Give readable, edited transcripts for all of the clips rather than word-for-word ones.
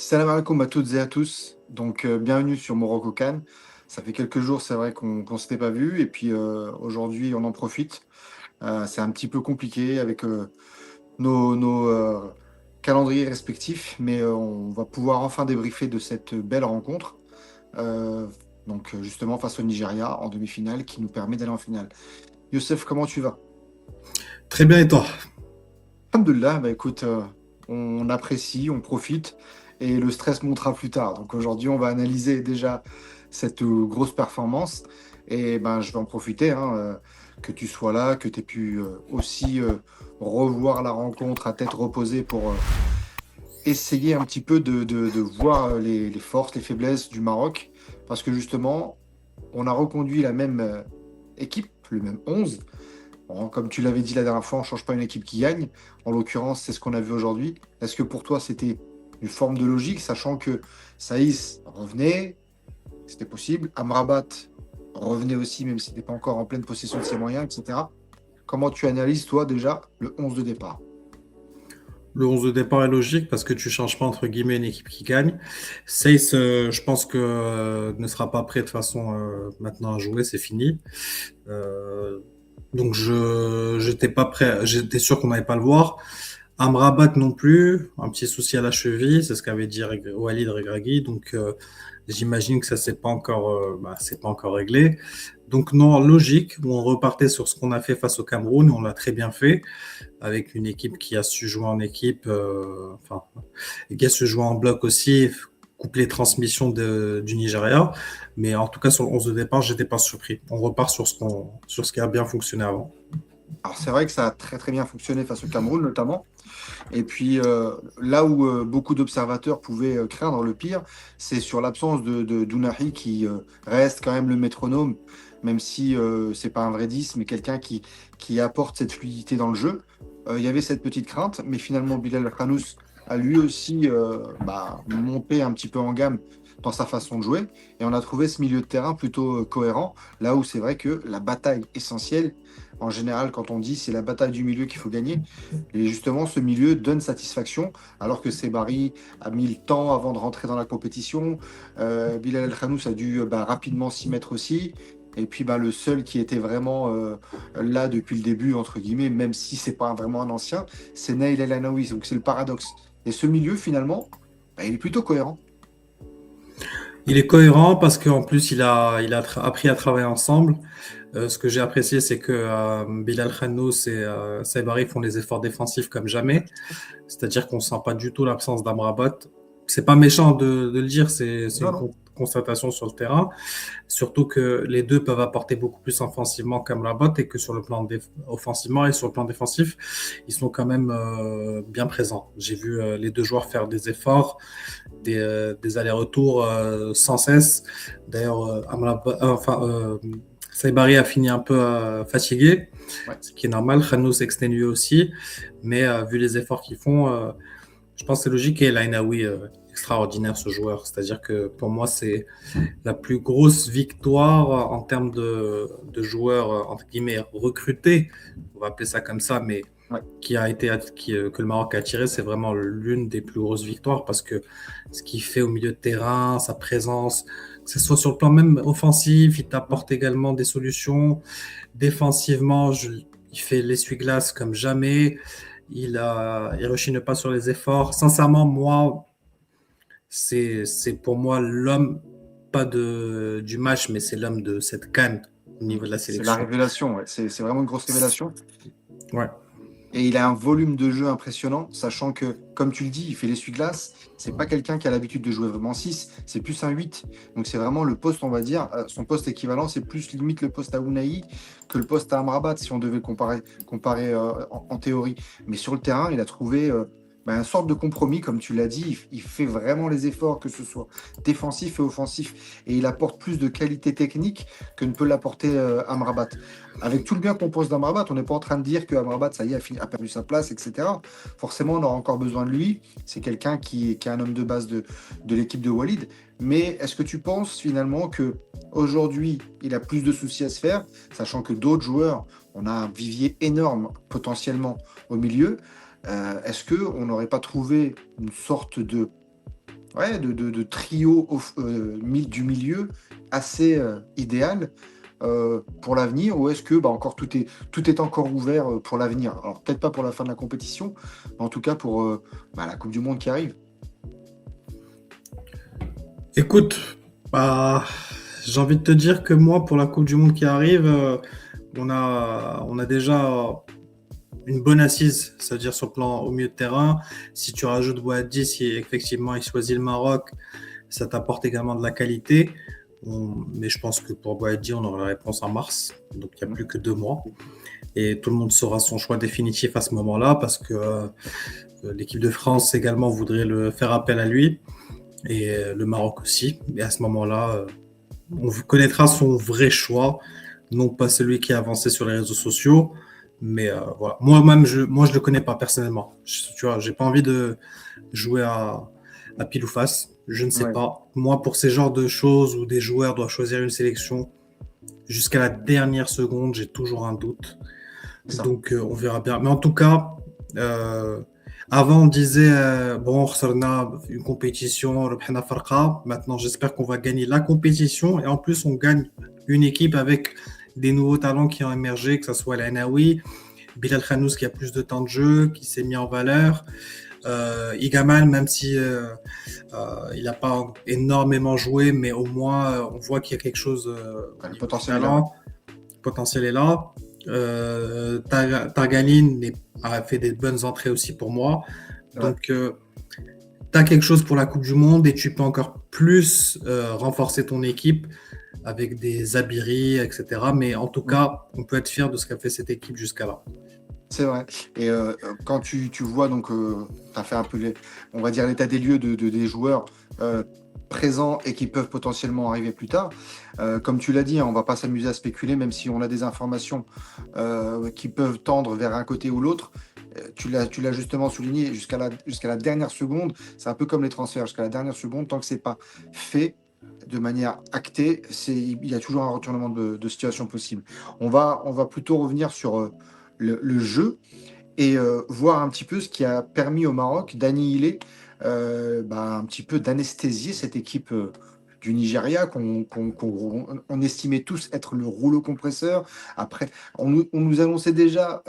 Salam alaikum à toutes et à tous. Bienvenue sur Morocco Can. Ça fait quelques jours, c'est vrai qu'on s'était pas vu. Et puis, aujourd'hui, on en profite. C'est un petit peu compliqué avec nos calendriers respectifs, mais on va pouvoir enfin débriefer de cette belle rencontre. Euh, Justement, face au Nigeria en demi-finale, qui nous permet d'aller en finale. Youssef, comment tu vas? Très bien, et toi? Alhamdoulilah, bah écoute, on apprécie, on profite et le stress montera plus tard. Donc aujourd'hui, on va analyser déjà cette grosse performance et ben, je vais en profiter, que tu sois là, que tu aies pu aussi revoir la rencontre à tête reposée pour essayer un petit peu de voir les forces, les faiblesses du Maroc. Parce que justement, on a reconduit la même équipe, le même 11. Bon, comme tu l'avais dit la dernière fois, on ne change pas une équipe qui gagne. En l'occurrence, c'est ce qu'on a vu aujourd'hui. Est-ce que pour toi, c'était une forme de logique, sachant que Saïs revenait, c'était possible. Amrabat revenait aussi, même s'il n'était pas encore en pleine possession de ses moyens, etc. Comment tu analyses, toi, déjà, le 11 de départ? Le 11 de départ est logique parce que tu changes pas entre guillemets une équipe qui gagne. Seyss, je pense que ne sera pas prêt de toute façon maintenant à jouer, c'est fini. Euh, donc je j'étais pas prêt, j'étais sûr qu'on n'allait pas le voir. Amrabat non plus, un petit souci à la cheville, c'est ce qu'avait dit Walid Regragui. Donc j'imagine que ça c'est pas encore réglé. Donc non, logique, on repartait sur ce qu'on a fait face au Cameroun, on l'a très bien fait avec une équipe qui a su jouer en équipe, et qui a su jouer en bloc aussi, couper les transmissions du Nigeria. Mais en tout cas, sur le 11 de départ, j'étais pas surpris. On repart sur ce qui a bien fonctionné avant. Alors, c'est vrai que ça a très très bien fonctionné face au Cameroun, notamment. Et puis, là où beaucoup d'observateurs pouvaient craindre le pire, c'est sur l'absence d'Ounahi qui reste quand même le métronome, même si c'est pas un vrai 10, mais quelqu'un qui apporte cette fluidité dans le jeu. Il y avait cette petite crainte, mais finalement, Bilal Khanous a lui aussi monté un petit peu en gamme dans sa façon de jouer, et on a trouvé ce milieu de terrain plutôt cohérent, là où c'est vrai que la bataille essentielle, en général, quand on dit c'est la bataille du milieu qu'il faut gagner, et justement, ce milieu donne satisfaction, alors que Sebari a mis le temps avant de rentrer dans la compétition. Bilal El Khanous a dû rapidement s'y mettre aussi. Et puis le seul qui était vraiment là depuis le début, entre guillemets, même si c'est pas vraiment un ancien, c'est Naïl El Anaoui. Donc c'est le paradoxe. Et ce milieu, finalement, il est plutôt cohérent. Il est cohérent parce qu'en plus, appris à travailler ensemble. Ce que j'ai apprécié, c'est que Bilal Khanous et Saibari font les efforts défensifs comme jamais. C'est-à-dire qu'on ne sent pas du tout l'absence d'Amrabat. C'est pas méchant de le dire, c'est Non, une non. constatation sur le terrain. Surtout que les deux peuvent apporter beaucoup plus offensivement qu'Amrabat et que sur le plan offensivement et sur le plan défensif, ils sont quand même bien présents. J'ai vu les deux joueurs faire des efforts, des allers-retours sans cesse. D'ailleurs, Saibari a fini un peu fatigué, Ouais. ce qui est normal. Khanou s'exténue aussi, mais vu les efforts qu'ils font, je pense que c'est logique. Et Lainaoui, extraordinaire ce joueur. C'est-à-dire que pour moi, c'est la plus grosse victoire en termes de joueurs, entre guillemets, recrutés, on va appeler ça comme ça, mais Ouais. que le Maroc a attiré, c'est vraiment l'une des plus grosses victoires parce que ce qu'il fait au milieu de terrain, sa présence, que ce soit sur le plan même offensif, il Mm. t'apporte également des solutions. Défensivement, il fait l'essuie-glace comme jamais. Il rechigne pas sur les efforts. Sincèrement, moi, c'est pour moi l'homme, pas du match, mais c'est l'homme de cette canne au Mm. niveau de la C'est la sélection. révélation, ouais. C'est vraiment une grosse révélation. Ouais. Et il a un volume de jeu impressionnant, sachant que, comme tu le dis, il fait l'essuie-glace. C'est pas quelqu'un qui a l'habitude de jouer vraiment 6, c'est plus un 8. Donc c'est vraiment le poste, on va dire, son poste équivalent, c'est plus limite le poste à Ounahi que le poste à Amrabat, si on devait comparer en théorie. Mais sur le terrain, il a trouvé une sorte de compromis, comme tu l'as dit. Il fait vraiment les efforts, que ce soit défensif et offensif. Et il apporte plus de qualité technique que ne peut l'apporter Amrabat. Avec tout le bien qu'on pense d'Amrabat, on n'est pas en train de dire que Amrabat, ça y est, a perdu sa place, etc. Forcément, on aura encore besoin de lui. C'est quelqu'un qui est un homme de base de l'équipe de Walid. Mais est-ce que tu penses finalement que aujourd'hui, il a plus de soucis à se faire, sachant que d'autres joueurs, on a un vivier énorme potentiellement au milieu. Est-ce qu'on n'aurait pas trouvé une sorte de ouais, de trio du milieu assez idéal pour l'avenir, ou est-ce que bah, encore tout est encore ouvert pour l'avenir? Alors peut-être pas pour la fin de la compétition, mais en tout cas pour bah, la Coupe du Monde qui arrive. Écoute, bah, j'ai envie de te dire que moi, pour la Coupe du Monde qui arrive, on a déjà une bonne assise, c'est-à-dire sur le plan au milieu de terrain. Si tu rajoutes Boadi, si effectivement il choisit le Maroc, ça t'apporte également de la qualité. Mais je pense que pour Boadi, on aura la réponse en mars, donc il n'y a plus que 2 mois. Et tout le monde saura son choix définitif à ce moment-là, parce que l'équipe de France également voudrait le faire appel à lui, et le Maroc aussi. Et à ce moment-là, on connaîtra son vrai choix, non pas celui qui a avancé sur les réseaux sociaux. Mais voilà, moi-même, je le connais pas personnellement. Tu vois, j'ai pas envie de jouer à pile ou face. Je ne sais Ouais, pas. Moi, pour ces genres de choses où des joueurs doivent choisir une sélection, jusqu'à la dernière seconde, j'ai toujours un doute. c'est ça. Donc, on verra bien. Mais en tout cas, euh, avant, on disait, bon, on a une compétition, ربحنا فرقة. Maintenant, j'espère qu'on va gagner la compétition. Et en plus, on gagne une équipe avec des nouveaux talents qui ont émergé, que ce soit l'Anaoui, Bilal Khanous qui a plus de temps de jeu, qui s'est mis en valeur. Igamal, même si il n'a pas énormément joué, mais au moins, on voit qu'il y a quelque chose au Ouais, le niveau du potentiel est là, ouais. talent. Le potentiel est là. Targaline a fait des bonnes entrées aussi pour moi. C'est vrai. Donc, tu as quelque chose pour la Coupe du Monde et tu peux encore plus renforcer ton équipe avec des Zabiri, etc. Mais en tout Mm. cas, on peut être fier de ce qu'a fait cette équipe jusqu'à là. C'est vrai. Et quand tu vois, donc, tu as fait un peu, on va dire, l'état des lieux des joueurs euh, présents et qui peuvent potentiellement arriver plus tard. Comme tu l'as dit, hein, on va pas s'amuser à spéculer, même si on a des informations qui peuvent tendre vers un côté ou l'autre. Tu l'as justement souligné, jusqu'à la dernière seconde, c'est un peu comme les transferts, jusqu'à la dernière seconde, tant que c'est pas fait de manière actée, il y a toujours un retournement de situation possible. On va plutôt revenir sur le jeu et voir un petit peu ce qui a permis au Maroc d'annihiler, bah, un petit peu d'anesthésier cette équipe du Nigeria on estimait tous être le rouleau compresseur. Après, on nous annonçait déjà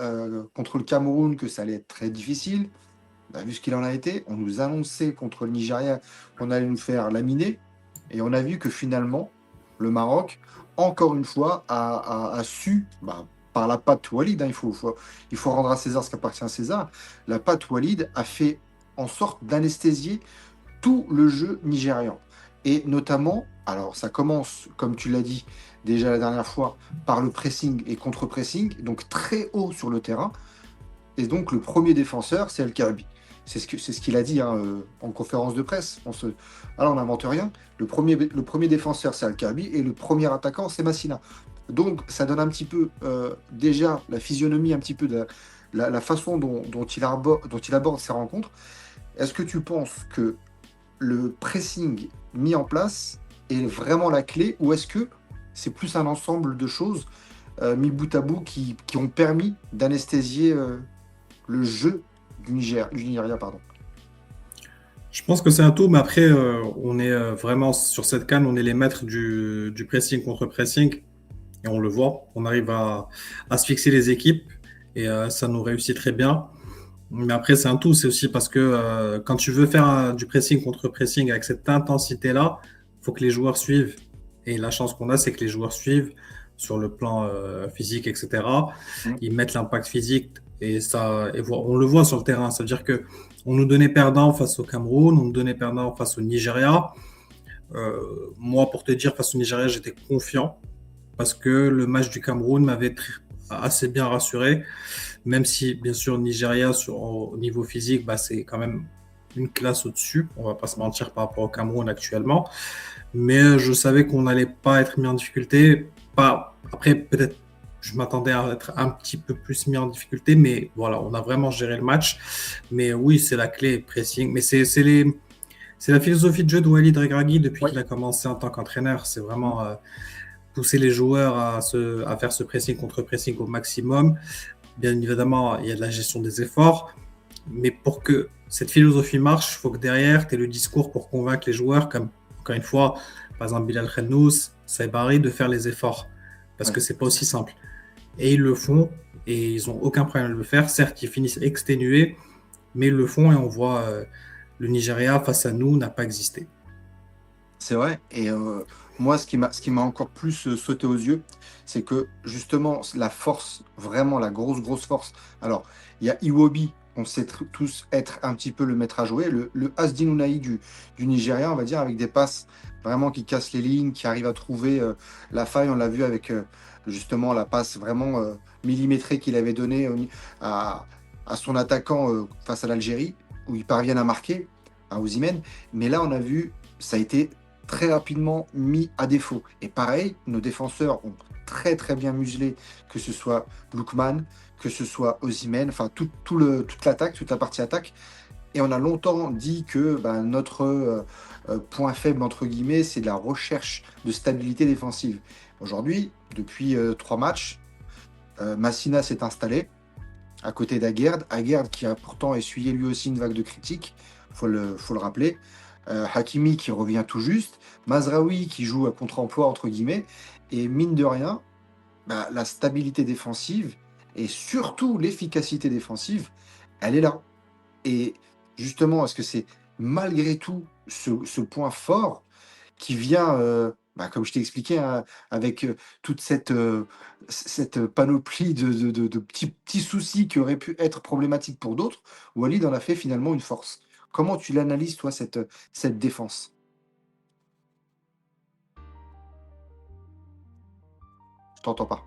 contre le Cameroun que ça allait être très difficile. On a vu ce qu'il en a été. On nous annonçait contre le Nigeria qu'on allait nous faire laminer. Et on a vu que finalement, le Maroc, encore une fois, a su, bah, par la patte Walid, hein, il faut rendre à César ce qui appartient à César, la patte Walid a fait en sorte d'anesthésier tout le jeu nigérian. Et notamment, alors ça commence, comme tu l'as dit déjà la dernière fois, par le pressing et contre-pressing, donc très haut sur le terrain. Et donc, le premier défenseur, c'est El Kaabi. C'est ce qu'il a dit hein, en conférence de presse. Alors, on n'invente rien. Le premier défenseur, c'est El Kaabi. Et le premier attaquant, c'est Massina. Donc, ça donne un petit peu, déjà, la physionomie, un petit peu de la façon dont il aborde ses rencontres. Est-ce que tu penses que le pressing mis en place est vraiment la clé ou est-ce que c'est plus un ensemble de choses mis bout à bout qui ont permis d'anesthésier le jeu du Nigeria, pardon. Je pense que c'est un tout, mais après, on est vraiment sur cette canne, on est les maîtres du pressing contre pressing, et on le voit. On arrive à se fixer les équipes, et ça nous réussit très bien. Mais après, c'est un tout. C'est aussi parce que quand tu veux faire du pressing contre pressing avec cette intensité-là, il faut que les joueurs suivent. Et la chance qu'on a, c'est que les joueurs suivent sur le plan physique, etc. Mm. Ils mettent l'impact physique et ça, on le voit sur le terrain. Ça veut dire que on nous donnait perdant face au Cameroun, on nous donnait perdant face au Nigeria. Moi, pour te dire, face au Nigeria, j'étais confiant parce que le match du Cameroun m'avait assez bien rassuré. Même si, bien sûr, Nigeria, au niveau physique, bah, c'est quand même une classe au-dessus. On va pas se mentir par rapport au Cameroun actuellement. Mais je savais qu'on n'allait pas être mis en difficulté. Pas... Après, peut-être, je m'attendais à être un petit peu plus mis en difficulté. Mais voilà, on a vraiment géré le match. Mais oui, c'est la clé, pressing. Mais c'est la philosophie de jeu de Walid Regragui depuis Ouais. qu'il a commencé en tant qu'entraîneur. C'est Mm. vraiment pousser les joueurs à faire ce pressing contre pressing au maximum. Bien évidemment, il y a de la gestion des efforts. Mais pour que cette philosophie marche, il faut que derrière, tu aies le discours pour convaincre les joueurs, comme, encore une fois, par exemple, Bilal Khannous, Saïbari, de faire les efforts. Parce Ouais. que c'est pas aussi simple. Et ils le font, et ils n'ont aucun problème à le faire. Certes, ils finissent exténués, mais ils le font, et on voit le Nigeria face à nous n'a pas existé. C'est vrai. Et moi, ce qui m'a encore plus sauté aux yeux, c'est que justement, la force, vraiment la grosse, grosse force. Alors, il y a Iwobi, on sait tous être un petit peu le maître à jouer, le Asdin Ounahi du Nigeria, on va dire, avec des passes vraiment qui cassent les lignes, qui arrivent à trouver la faille. On l'a vu avec justement la passe vraiment millimétrée qu'il avait donnée à, à son attaquant face à l'Algérie, où ils parviennent à marquer, à Osimhen. Mais là, on a vu, ça a été très rapidement mis à défaut. Et pareil, nos défenseurs ont très très bien muselé, que ce soit Lookman, que ce soit Osimhen, enfin toute l'attaque, toute la partie attaque. Et on a longtemps dit que notre point faible, entre guillemets, c'est de la recherche de stabilité défensive. Aujourd'hui, depuis 3 matchs, Massina s'est installé à côté d'Aguerd. Aguerd qui a pourtant essuyé lui aussi une vague de critiques, faut le rappeler. Hakimi qui revient tout juste, Mazraoui qui joue à contre-emploi entre guillemets, et mine de rien, la stabilité défensive et surtout l'efficacité défensive, elle est là. Et justement, est-ce que c'est malgré tout ce point fort qui vient, comme je t'ai expliqué, hein, avec toute cette panoplie de petits soucis qui auraient pu être problématiques pour d'autres, Walid en a fait finalement une force. Comment tu l'analyses, toi, cette défense? Je t'entends pas.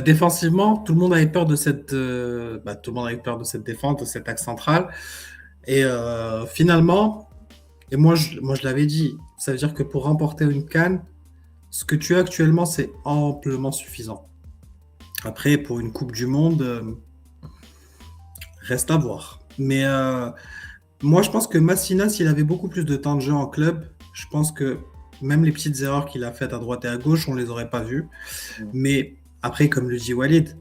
Défensivement, tout le monde avait peur de tout le monde avait peur de cette défense, de cet axe central. Et finalement, et moi je l'avais dit, ça veut dire que pour remporter une CAN, ce que tu as actuellement, c'est amplement suffisant. Après, pour une Coupe du Monde, reste à voir. Mais moi, je pense que Massina, s'il avait beaucoup plus de temps de jeu en club, je pense que même les petites erreurs qu'il a faites à droite et à gauche, on ne les aurait pas vues. Mm. Mais après, comme le dit Walid,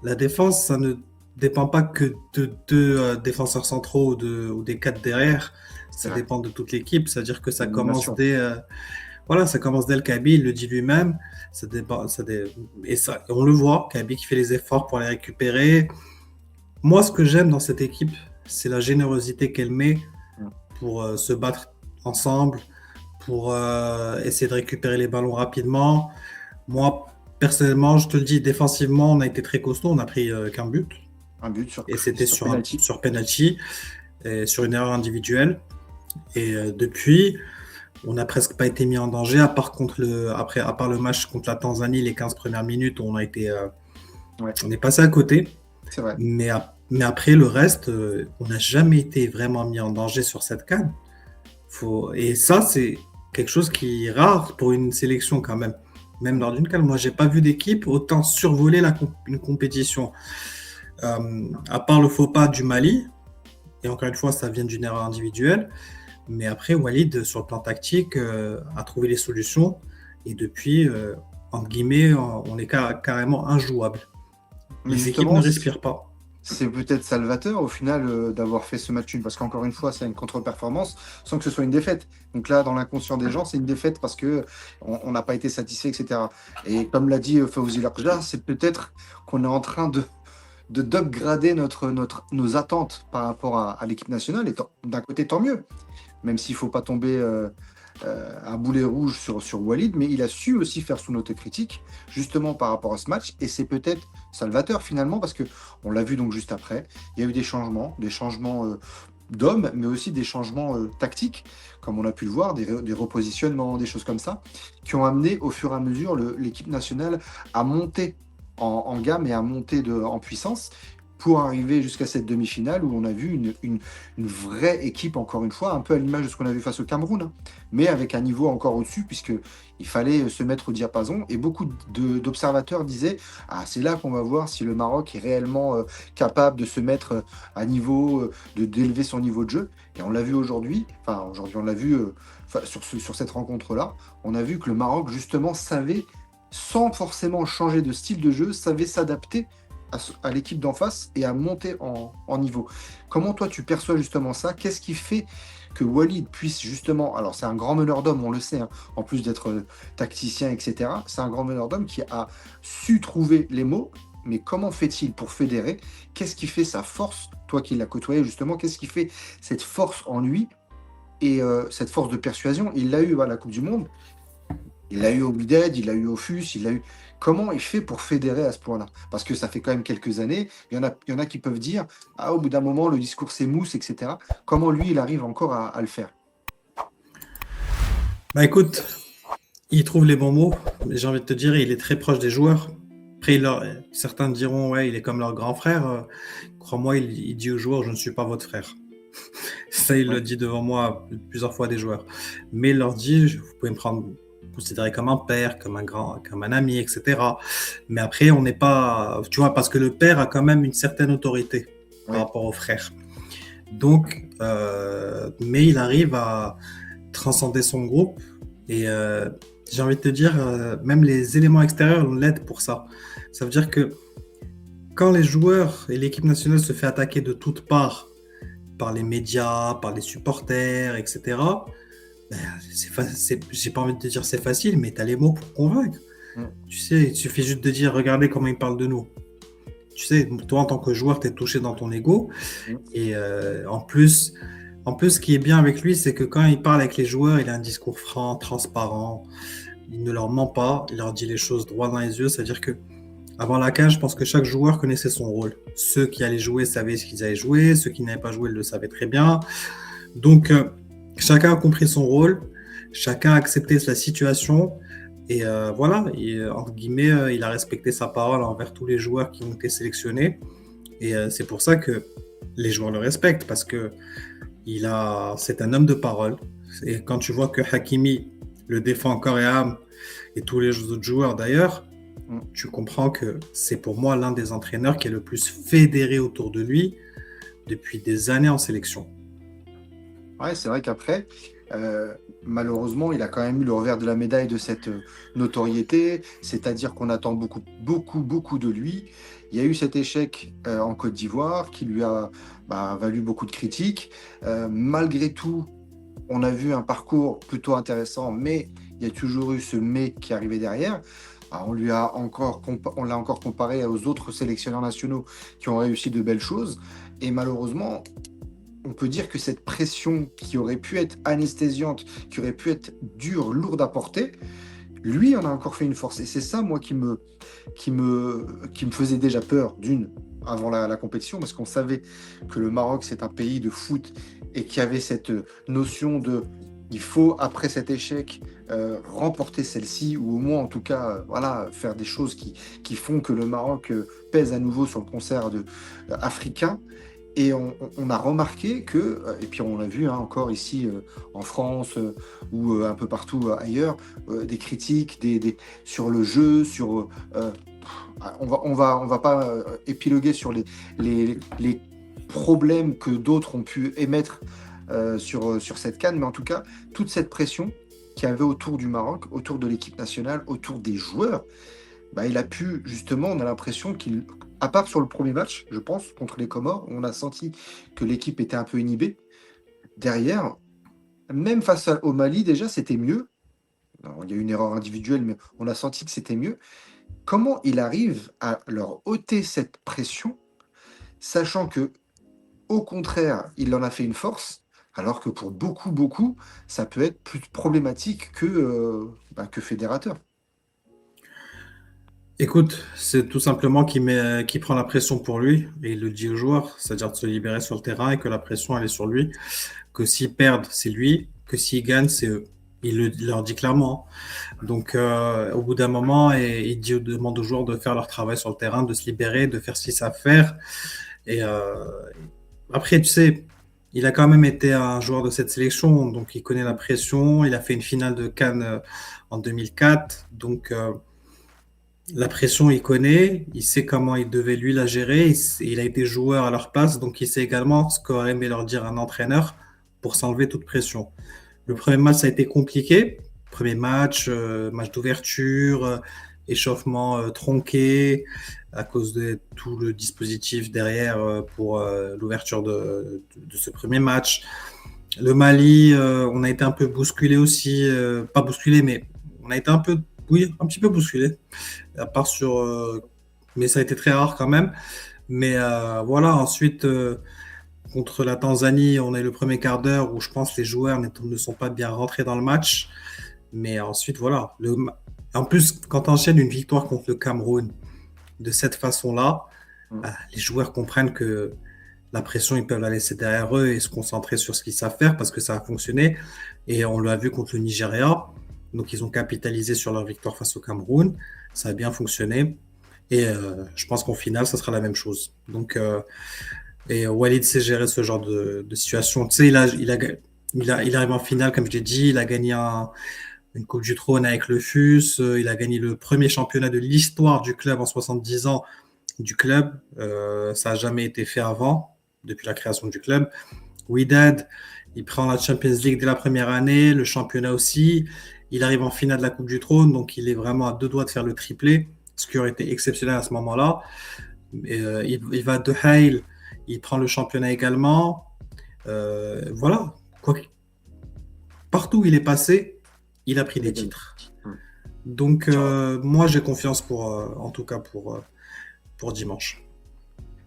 la défense, ça ne dépend pas que de deux défenseurs centraux ou des quatre derrière. C'est Ça vrai. dépend de toute l'équipe. C'est-à-dire que ça commence L'animation. dès le Kaby, il le dit lui-même. Et ça, on le voit, Kaby qui fait les efforts pour les récupérer. Moi, ce que j'aime dans cette équipe, c'est la générosité qu'elle met Mm. pour se battre ensemble, pour essayer de récupérer les ballons rapidement. Moi, personnellement, je te le dis, défensivement, on a été très costaud. On n'a pris qu'un but. Un but Et c'était sur penalty. sur penalty, et sur une erreur individuelle. Et depuis, on n'a presque pas été mis en danger, à part le match contre la Tanzanie, les 15 premières minutes, où Ouais, on est passé à côté. c'est vrai. Mais après, le reste, on n'a jamais été vraiment mis en danger sur cette CAN. Et ça, c'est quelque chose qui est rare pour une sélection quand même. Même Mm. lors d'une CAN, moi, j'ai pas vu d'équipe autant survoler une compétition. À part le faux pas du Mali, et encore une fois, ça vient d'une erreur individuelle. Mais après, Walid, sur le plan tactique, a trouvé les solutions. Et depuis, entre guillemets, on est carrément injouable. Mais Les équipes ne justement, respirent pas. c'est peut-être salvateur au final d'avoir fait ce match nul, parce qu'encore une fois, c'est une contre-performance sans que ce soit une défaite. Donc là, dans l'inconscient des gens, c'est une défaite parce que on n'a pas été satisfait, etc. Et comme l'a dit Fawzi Larja, c'est peut-être qu'on est en train de d'upgrader nos attentes par rapport à l'équipe nationale. Et d'un côté, tant mieux, même s'il ne faut pas tomber un boulet rouge sur Walid, mais il a su aussi faire son autocritique, justement par rapport à ce match, et c'est peut-être salvateur finalement, parce que on l'a vu donc juste après, il y a eu des changements d'hommes, mais aussi des changements tactiques, comme on a pu le voir, des repositionnements, des choses comme ça, qui ont amené au fur et à mesure l'équipe nationale à monter en gamme et à monter en puissance pour arriver jusqu'à cette demi-finale où on a vu une vraie équipe, encore une fois, un peu à l'image de ce qu'on a vu face au Cameroun, hein, mais avec un niveau encore au-dessus, puisqu'il fallait se mettre au diapason. Et beaucoup d'observateurs disaient, ah, c'est là qu'on va voir si le Maroc est réellement capable de se mettre à niveau, d'élever son niveau de jeu. Et on l'a vu aujourd'hui, enfin aujourd'hui on l'a vu sur cette rencontre-là, on a vu que le Maroc justement savait, sans forcément changer de style de jeu, savait s'adapter à l'équipe d'en face et à monter en niveau. Comment toi tu perçois justement ça? Qu'est-ce qui fait que Walid puisse justement, alors c'est un grand meneur d'hommes, on le sait, hein, en plus d'être tacticien, etc. C'est un grand meneur d'hommes qui a su trouver les mots, mais comment fait-il pour fédérer? Qu'est-ce qui fait sa force? Toi qui l'as côtoyé justement, qu'est-ce qui fait cette force en lui et cette force de persuasion? Il l'a eu à la Coupe du Monde, il l'a eu au Wydad, il l'a eu au FUS, il l'a eu. Comment il fait pour fédérer à ce point-là? Parce que ça fait quand même quelques années. Il y en a qui peuvent dire, ah, au bout d'un moment, le discours s'émousse, etc. Comment lui, il arrive encore à le faire? Bah écoute, il trouve les bons mots. J'ai envie de te dire, il est très proche des joueurs. Après, certains diront, ouais, il est comme leur grand frère. Crois-moi, il dit aux joueurs, je ne suis pas votre frère. Ça, il Ouais, le dit devant moi plusieurs fois des joueurs. Mais il leur dit, vous pouvez me prendre, considérer comme un père, comme un grand, comme un ami, etc. Mais après, on n'est pas, tu vois, parce que le père a quand même une certaine autorité par ouais, rapport au frère. Donc, mais il arrive à transcender son groupe et j'ai envie de te dire, même les éléments extérieurs l'aident pour ça. Ça veut dire que quand les joueurs et l'équipe nationale se fait attaquer de toutes parts par les médias, par les supporters, etc., ben, j'ai pas envie de te dire c'est facile, mais tu as les mots pour convaincre. mm, Tu sais, il suffit juste de dire regardez comment ils parlent de nous. Tu sais, toi en tant que joueur, tu es touché dans ton ego. mm. Et en plus, ce qui est bien avec lui, c'est que quand il parle avec les joueurs, il a un discours franc, transparent. Il ne leur ment pas, il leur dit les choses droit dans les yeux. C'est-à-dire que avant la CAN, je pense que chaque joueur connaissait son rôle. Ceux qui allaient jouer savaient ce qu'ils allaient jouer, ceux qui n'avaient pas joué le savaient très bien. Donc, chacun a compris son rôle, chacun a accepté la situation. Et voilà, entre guillemets, il a respecté sa parole envers tous les joueurs qui ont été sélectionnés. Et c'est pour ça que les joueurs le respectent, parce que c'est un homme de parole. Et quand tu vois que Hakimi le défend corps et âme, et tous les autres joueurs d'ailleurs, Mm. tu comprends que c'est pour moi l'un des entraîneurs qui est le plus fédéré autour de lui depuis des années en sélection. Ouais, c'est vrai qu'après, malheureusement, il a quand même eu le revers de la médaille de cette notoriété, c'est-à-dire qu'on attend beaucoup, beaucoup, beaucoup de lui. Il y a eu cet échec en Côte d'Ivoire qui lui a valu beaucoup de critiques. Malgré tout, on a vu un parcours plutôt intéressant, mais il y a toujours eu ce mais qui arrivait derrière. On l'a encore comparé aux autres sélectionneurs nationaux qui ont réussi de belles choses. Et malheureusement, on peut dire que cette pression qui aurait pu être anesthésiante, qui aurait pu être dure, lourde à porter, lui en a encore fait une force. Et c'est ça, moi, qui me faisait déjà peur, d'une, avant la compétition, parce qu'on savait que le Maroc, c'est un pays de foot et qu'il y avait cette notion de il faut, après cet échec, remporter celle-ci, ou au moins, en tout cas, voilà, faire des choses qui font que le Maroc pèse à nouveau sur le concert africain. Et on a remarqué que, et puis on l'a vu hein, encore ici en France ou un peu partout ailleurs, des critiques sur le jeu, on va pas épiloguer sur les problèmes que d'autres ont pu émettre sur cette CAN, mais en tout cas, toute cette pression qu'il y avait autour du Maroc, autour de l'équipe nationale, autour des joueurs, il a pu, justement, on a l'impression qu'il, à part sur le premier match, je pense, contre les Comores, on a senti que l'équipe était un peu inhibée. Derrière, même au Mali, déjà, c'était mieux. Alors, il y a eu une erreur individuelle, mais on a senti que c'était mieux. Comment il arrive à leur ôter cette pression, sachant que, au contraire, il en a fait une force, alors que pour beaucoup, beaucoup, ça peut être plus problématique que fédérateur. Écoute, c'est tout simplement qu'il prend la pression pour lui et il le dit aux joueurs, c'est-à-dire de se libérer sur le terrain et que la pression elle est sur lui, que s'ils perdent, c'est lui, que s'ils gagnent, c'est eux. Il leur dit clairement. Donc, au bout d'un moment, demande aux joueurs de faire leur travail sur le terrain, de se libérer, de faire ce qu'ils savent faire. Et après, tu sais, il a quand même été un joueur de cette sélection, donc il connaît la pression. Il a fait une finale de Cannes en 2004, donc la pression, il connaît, il sait comment il devait lui la gérer, il a été joueur à leur place, donc il sait également ce qu'aurait aimé leur dire un entraîneur pour s'enlever toute pression. Le premier match, ça a été compliqué. Premier match, match d'ouverture, échauffement tronqué à cause de tout le dispositif derrière pour l'ouverture de ce premier match. Le Mali, on a été un peu bousculé aussi, pas bousculé, mais on a été un peu, oui, un petit peu bousculé, à part sur, mais ça a été très rare quand même. Mais voilà, ensuite, contre la Tanzanie, on a eu le premier quart d'heure où je pense que les joueurs ne sont pas bien rentrés dans le match. Mais ensuite, voilà. En plus, quand tu enchaînes une victoire contre le Cameroun de cette façon-là, Mm. les joueurs comprennent que la pression, ils peuvent la laisser derrière eux et se concentrer sur ce qu'ils savent faire parce que ça a fonctionné. Et on l'a vu contre le Nigeria. Donc, ils ont capitalisé sur leur victoire face au Cameroun. Ça a bien fonctionné. Et je pense qu'en finale, ça sera la même chose. Donc, et Walid sait gérer ce genre de situation. Tu sais, il arrive en finale, comme je l'ai dit. Il a gagné une Coupe du Trône avec le FUS. Il a gagné le premier championnat de l'histoire du club en 70 ans du club. Ça n'a jamais été fait avant, depuis la création du club. Wydad, il prend la Champions League dès la première année, le championnat aussi. Il arrive en finale de la Coupe du Trône, donc il est vraiment à 2 doigts de faire le triplé, ce qui aurait été exceptionnel à ce moment-là. Il va de Hail, il prend le championnat également. Voilà. Partout où il est passé, il a pris des titres. Mm. Donc, moi, j'ai confiance en tout cas pour dimanche.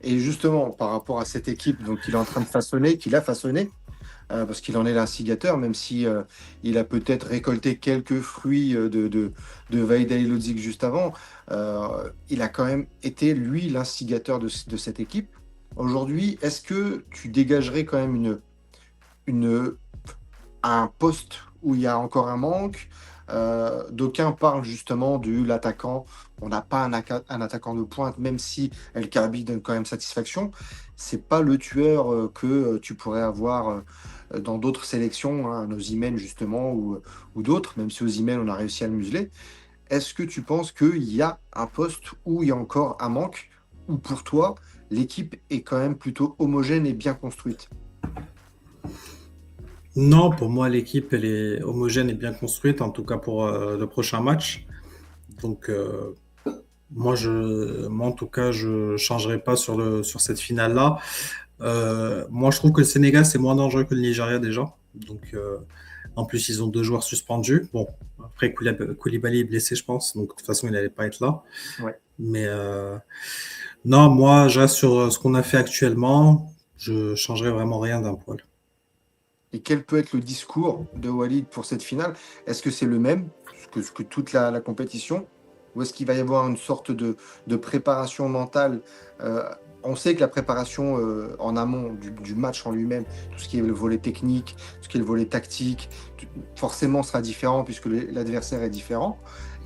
Et justement, par rapport à cette équipe donc, qu'il est en train de façonner, qu'il a façonné, parce qu'il en est l'instigateur, même si il a peut-être récolté quelques fruits de Vaïda Ilodzic juste avant, il a quand même été, lui, l'instigateur de cette équipe. Aujourd'hui, est-ce que tu dégagerais quand même une, un poste où il y a encore un manque? D'aucuns parlent justement de l'attaquant. On n'a pas un attaquant de pointe, même si El Kaabi donne quand même satisfaction. C'est pas le tueur que tu pourrais avoir dans d'autres sélections, hein, un Osimhen justement ou d'autres, même si Osimhen on a réussi à le museler. Est-ce que tu penses qu'il y a un poste où il y a encore un manque, ou pour toi l'équipe est quand même plutôt homogène et bien construite? Non, pour moi, l'équipe, elle est homogène et bien construite, en tout cas pour le prochain match. Donc, moi, en tout cas, je ne changerai pas sur cette finale-là. Moi, je trouve que le Sénégal, c'est moins dangereux que le Nigeria déjà. Donc, en plus, ils ont 2 joueurs suspendus. Bon, après, Koulibaly est blessé, je pense. Donc, de toute façon, il n'allait pas être là. Ouais. Mais non, moi, je reste sur ce qu'on a fait actuellement. Je changerai vraiment rien d'un poil. Et quel peut être le discours de Walid pour cette finale? Est-ce que c'est le même que toute la compétition? Ou est-ce qu'il va y avoir une sorte de préparation mentale? euh, on sait que la préparation en amont du match en lui-même, tout ce qui est le volet technique, tout ce qui est le volet tactique, forcément sera différent puisque l'adversaire est différent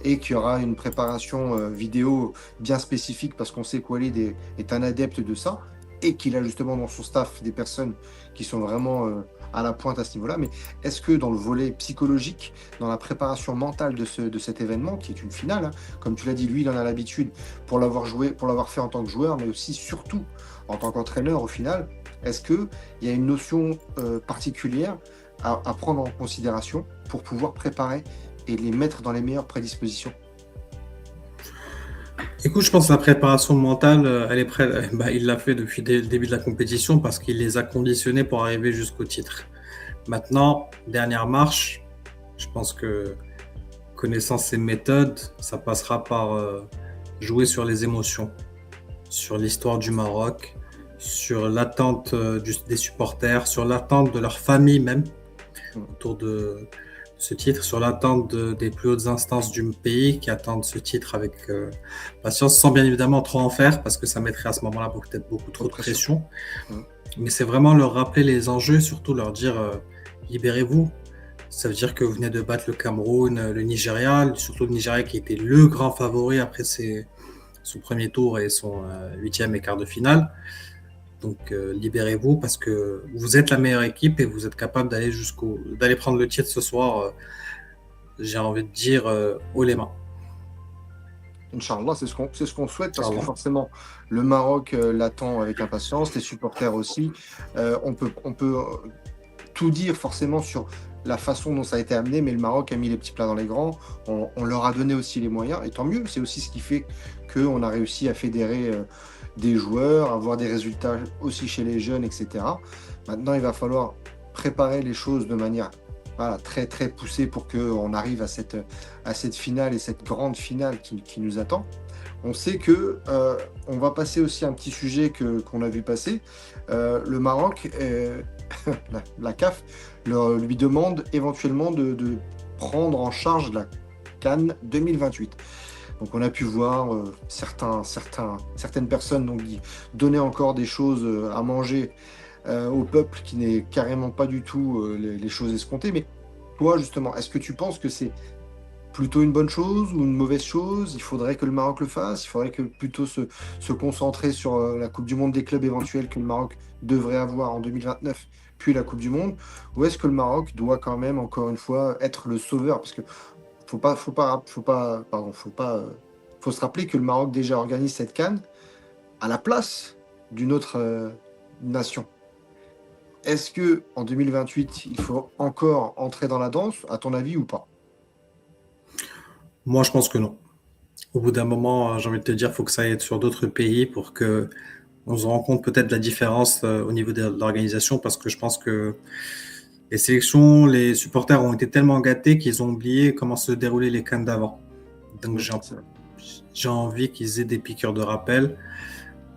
et qu'il y aura une préparation vidéo bien spécifique parce qu'on sait que Walid est un adepte de ça et qu'il a justement dans son staff des personnes qui sont vraiment à la pointe à ce niveau-là. Mais est-ce que dans le volet psychologique, dans la préparation mentale de cet événement, qui est une finale, hein, comme tu l'as dit, lui, il en a l'habitude pour l'avoir joué, pour l'avoir fait en tant que joueur, mais aussi surtout en tant qu'entraîneur au final, est-ce qu'il y a une notion particulière à prendre en considération pour pouvoir préparer et les mettre dans les meilleures prédispositions? Écoute, je pense que la préparation mentale, elle est prête. Bah, il l'a fait depuis le début de la compétition parce qu'il les a conditionnés pour arriver jusqu'au titre. Maintenant, dernière marche, je pense que connaissant ses méthodes, ça passera par jouer sur les émotions, sur l'histoire du Maroc, sur l'attente des supporters, sur l'attente de leur famille même autour de ce titre, sur l'attente des plus hautes instances du pays qui attendent ce titre avec patience, sans bien évidemment trop en faire, parce que ça mettrait à ce moment-là peut-être beaucoup trop de pression. Mais c'est vraiment leur rappeler les enjeux, surtout leur dire libérez-vous. Ça veut dire que vous venez de battre le Cameroun, le Nigeria, surtout le Nigeria qui était le grand favori après son premier tour et son 8e et quart de finale. Donc libérez-vous parce que vous êtes la meilleure équipe et vous êtes capable d'aller prendre le titre ce soir. J'ai envie de dire haut les mains. Inch'Allah, c'est ce qu'on souhaite parce que forcément le Maroc l'attend avec impatience, les supporters aussi. On peut tout dire forcément sur la façon dont ça a été amené, mais le Maroc a mis les petits plats dans les grands. On leur a donné aussi les moyens, et tant mieux. C'est aussi ce qui fait qu'on a réussi à fédérer des joueurs, avoir des résultats aussi chez les jeunes, etc. Maintenant, il va falloir préparer les choses de manière voilà, très très poussée pour qu'on arrive à cette finale et cette grande finale qui nous attend. On sait que on va passer aussi un petit sujet qu'on a vu passer. Le Maroc, la CAF, lui demande éventuellement de prendre en charge la CAN 2028. Donc on a pu voir certaines personnes donc, donner encore des choses à manger au peuple qui n'est carrément pas du tout les choses escomptées. Mais toi, justement, est-ce que tu penses que c'est plutôt une bonne chose ou une mauvaise chose? Il faudrait que le Maroc le fasse? Il faudrait que plutôt se concentrer sur la Coupe du Monde des clubs éventuelle que le Maroc devrait avoir en 2029, puis la Coupe du Monde? Ou est-ce que le Maroc doit quand même, encore une fois, être le sauveur? Parce que faut se rappeler que le Maroc déjà organise cette CAN à la place d'une autre nation. Est-ce que en 2028, il faut encore entrer dans la danse, à ton avis, ou pas? Moi, je pense que non. Au bout d'un moment, j'ai envie de te dire, il faut que ça aille sur d'autres pays pour que on se rend compte peut-être de la différence au niveau de l'organisation, parce que je pense que les sélections, les supporters ont été tellement gâtés qu'ils ont oublié comment se déroulaient les CAN d'avant. Donc C'est vrai. j'ai envie qu'ils aient des piqûres de rappel.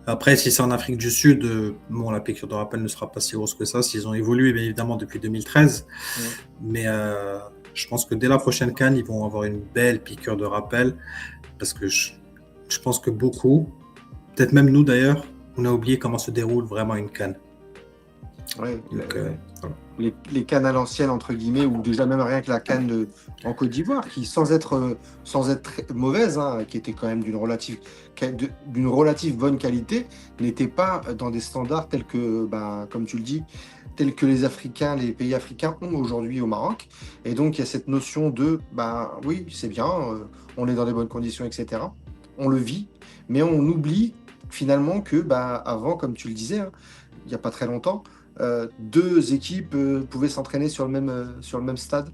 Après, si c'est en Afrique du Sud, bon, la piqûre de rappel ne sera pas si grosse que ça, s'ils ont évolué, bien évidemment, depuis 2013. Mm. Mais je pense que dès la prochaine CAN, ils vont avoir une belle piqûre de rappel, parce que je pense que beaucoup, peut-être même nous d'ailleurs, on a oublié comment se déroule vraiment une CAN. Ouais, Donc, voilà. les cannes à l'ancienne, entre guillemets, ou déjà même rien que la canne en Côte d'Ivoire, qui sans être mauvaise, hein, qui était quand même d'une relative bonne qualité, n'était pas dans des standards tels que, bah, comme tu le dis, tels que les pays africains ont aujourd'hui au Maroc. Et donc, il y a cette notion de, bah oui, c'est bien, on est dans des bonnes conditions, etc. On le vit, mais on oublie finalement que, bah, avant, comme tu le disais, hein, il n'y a pas très longtemps, deux équipes pouvaient s'entraîner sur le même stade.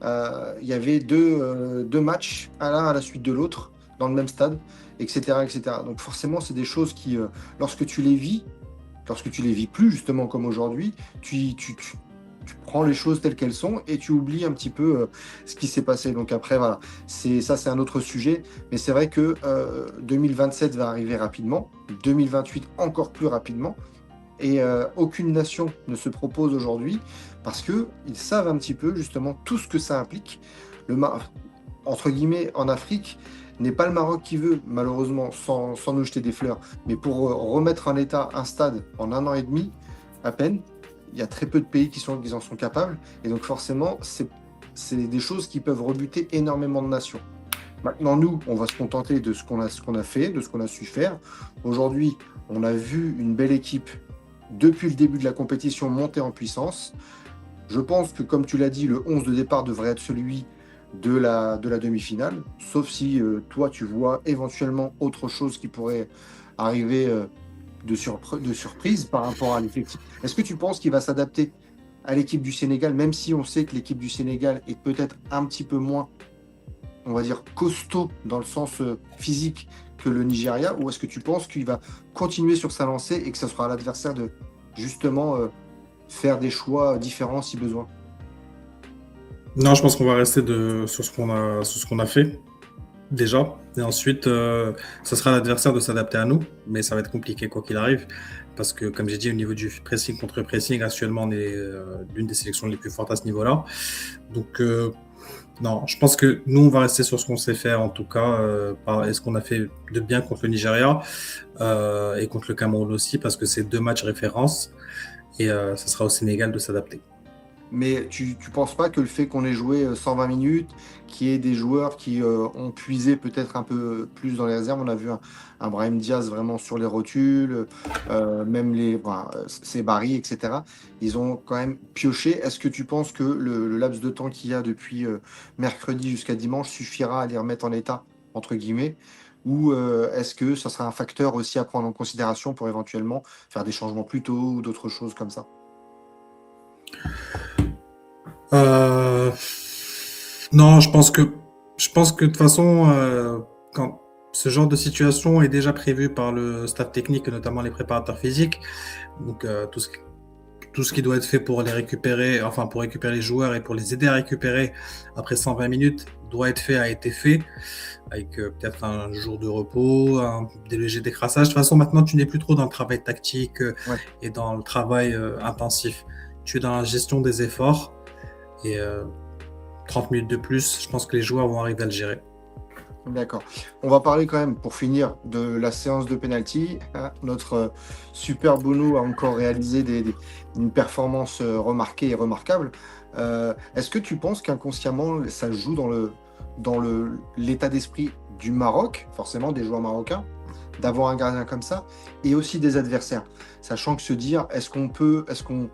Il y avait deux matchs, l'un à la suite de l'autre, dans le même stade, etc., etc. Donc forcément, c'est des choses qui, lorsque tu les vis, lorsque tu les vis plus justement comme aujourd'hui, tu prends les choses telles qu'elles sont et tu oublies un petit peu ce qui s'est passé. Donc après, voilà, c'est un autre sujet. Mais c'est vrai que 2027 va arriver rapidement, 2028 encore plus rapidement. Et aucune nation ne se propose aujourd'hui parce qu'ils savent un petit peu justement tout ce que ça implique. Le Mar- Entre guillemets, en Afrique, n'est pas le Maroc qui veut, malheureusement, sans nous jeter des fleurs. Mais pour remettre en état un stade en un an et demi, à peine, il y a très peu de pays qui en sont capables. Et donc forcément, c'est des choses qui peuvent rebuter énormément de nations. Maintenant, nous, on va se contenter de ce qu'on a fait, de ce qu'on a su faire. Aujourd'hui, on a vu une belle équipe depuis le début de la compétition monter en puissance. Je pense que, comme tu l'as dit, le 11 de départ devrait être celui de la demi-finale, sauf si toi, tu vois éventuellement autre chose qui pourrait arriver de surprise par rapport à l'effectif. Est-ce que tu penses qu'il va s'adapter à l'équipe du Sénégal, même si on sait que l'équipe du Sénégal est peut-être un petit peu moins, on va dire, costaud dans le sens physique que le Nigeria, ou est-ce que tu penses qu'il va continuer sur sa lancée et que ce sera à l'adversaire de justement faire des choix différents si besoin? Non, je pense qu'on va rester sur ce qu'on a fait déjà. Et ensuite, ce sera à l'adversaire de s'adapter à nous. Mais ça va être compliqué quoi qu'il arrive. Parce que, comme j'ai dit, au niveau du pressing contre pressing, actuellement, on est l'une des sélections les plus fortes à ce niveau-là. Donc, non, je pense que nous, on va rester sur ce qu'on sait faire, en tout cas, et ce qu'on a fait de bien contre le Nigeria et contre le Cameroun aussi, parce que c'est deux matchs références. Et ce sera au Sénégal de s'adapter. Mais tu penses pas que le fait qu'on ait joué 120 minutes, qu'il y ait des joueurs qui ont puisé peut-être un peu plus dans les réserves, on a vu un Brahim Diaz vraiment sur les rotules, même c'est Barry, etc. Ils ont quand même pioché. Est-ce que tu penses que le laps de temps qu'il y a depuis mercredi jusqu'à dimanche suffira à les remettre en état, entre guillemets? Ou est-ce que ça sera un facteur aussi à prendre en considération pour éventuellement faire des changements plus tôt ou d'autres choses comme ça? Euh, Non, je pense que de toute façon, quand ce genre de situation est déjà prévu par le staff technique, et notamment les préparateurs physiques, donc tout ce qui doit être fait pour les récupérer, enfin pour récupérer les joueurs et pour les aider à récupérer après 120 minutes, doit être fait, a été fait, avec peut-être un jour de repos, des légers décrassages. De toute façon, maintenant, tu n'es plus trop dans le travail tactique Ouais, et dans le travail intensif. Tu es dans la gestion des efforts et 30 minutes de plus, je pense que les joueurs vont arriver à le gérer. d'accord. On va parler quand même, pour finir, de la séance de penalty, hein. Notre super Bono a encore réalisé une performance remarquée et remarquable. Est-ce que tu penses qu'inconsciemment, ça joue l'état d'esprit du Maroc, forcément des joueurs marocains, d'avoir un gardien comme ça, et aussi des adversaires, sachant que se dire, est-ce qu'on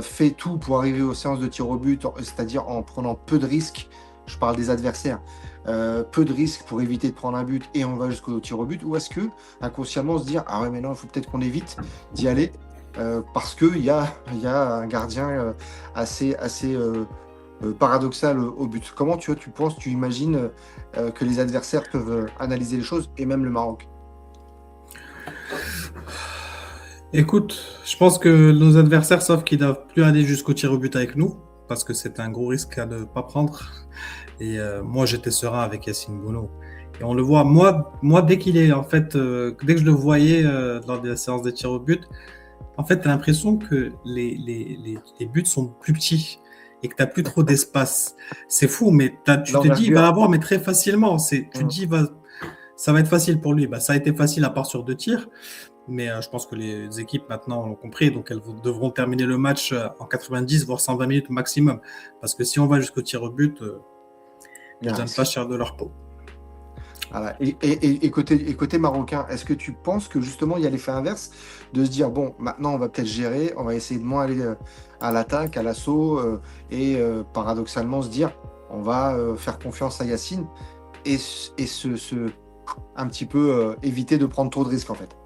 fait tout pour arriver aux séances de tir au but, c'est-à-dire en prenant peu de risques, je parle des adversaires, peu de risques pour éviter de prendre un but et on va jusqu'au tir au but, ou est-ce que inconsciemment se dire, ah ouais, mais non, il faut peut-être qu'on évite d'y aller parce qu'il y a un gardien assez paradoxal au but. Comment tu penses, tu imagines que les adversaires peuvent analyser les choses, et même le Maroc? Écoute, je pense que nos adversaires savent qu'ils ne doivent plus aller jusqu'au tir au but avec nous, parce que c'est un gros risque à ne pas prendre. Et moi, j'étais serein avec Yacine Bounou. Et on le voit, moi dès qu'il est, en fait, dès que je le voyais lors de la séance des tirs au but, en fait, tu as l'impression que les buts sont plus petits et que tu n'as plus trop d'espace. C'est fou, mais tu te dis, il va L'envergure. l'avoir, mais très facilement. Tu te Hum. dis, ça va être facile pour lui. Bah, ça a été facile à part sur 2 tirs. Mais je pense que les équipes maintenant l'ont compris, donc devront terminer le match en 90, voire 120 minutes maximum. Parce que si on va jusqu'au tir au but, Il y ils a ne un donnent pas risque. cher de leur peau. Voilà. Et côté marocain, est-ce que tu penses que justement il y a l'effet inverse de se dire, bon, maintenant on va peut-être gérer, on va essayer de moins aller à l'attaque, à l'assaut, et paradoxalement se dire, on va faire confiance à Yacine et un petit peu éviter de prendre trop de risques en fait.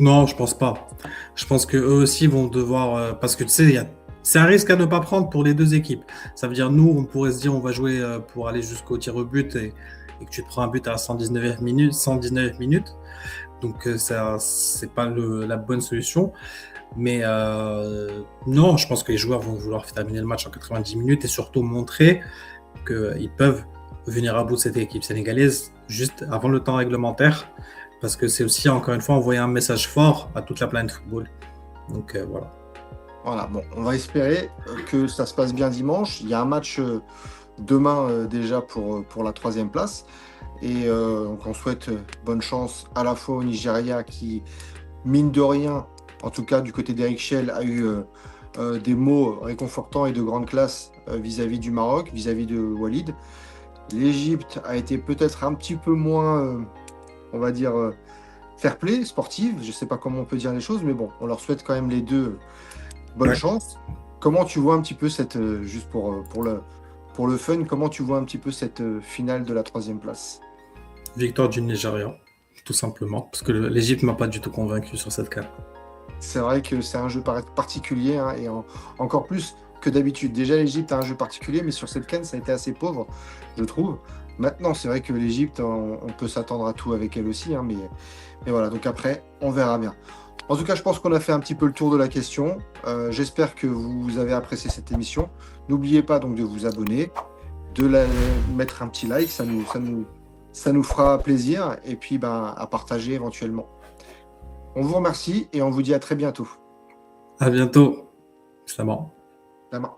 Non, je pense pas. Je pense que eux aussi vont devoir, parce que tu sais, c'est un risque à ne pas prendre pour les deux équipes. Ça veut dire, nous, on pourrait se dire, on va jouer pour aller jusqu'au tir au but et que tu te prends un but à la 119e minute, 119 minutes. Donc, ça, c'est pas la bonne solution. Mais non, je pense que les joueurs vont vouloir terminer le match en 90 minutes et surtout montrer qu'ils peuvent venir à bout de cette équipe sénégalaise juste avant le temps réglementaire, parce que c'est aussi, encore une fois, envoyer un message fort à toute la planète football. Donc voilà. Voilà, bon, on va espérer que ça se passe bien dimanche. Il y a un match demain déjà pour la troisième place. Et donc on souhaite bonne chance à la fois au Nigeria qui, mine de rien, en tout cas du côté d'Eric Schell, a eu des mots réconfortants et de grande classe vis-à-vis du Maroc, vis-à-vis de Walid. L'Égypte a été peut-être un petit peu moins, on va dire, fair play, sportive. Je ne sais pas comment on peut dire les choses, mais bon, on leur souhaite quand même les deux bonne Ouais. chance. Comment tu vois un petit peu juste pour le fun, comment tu vois un petit peu cette finale de la troisième place? Victoire du Nigeria, tout simplement, parce que l'Égypte m'a pas du tout convaincu sur cette CAN. C'est vrai que c'est un jeu particulier, hein, et encore plus que d'habitude. Déjà, l'Égypte a un jeu particulier, mais sur cette CAN, ça a été assez pauvre, je trouve. Maintenant, c'est vrai que l'Égypte, on peut s'attendre à tout avec elle aussi, hein, mais voilà, donc après, on verra bien. En tout cas, je pense qu'on a fait un petit peu le tour de la question. J'espère que vous avez apprécié cette émission. N'oubliez pas donc de vous abonner, mettre un petit like, ça nous fera plaisir, et puis ben, à partager éventuellement. On vous remercie et on vous dit à très bientôt. À bientôt. C'est bon. La main.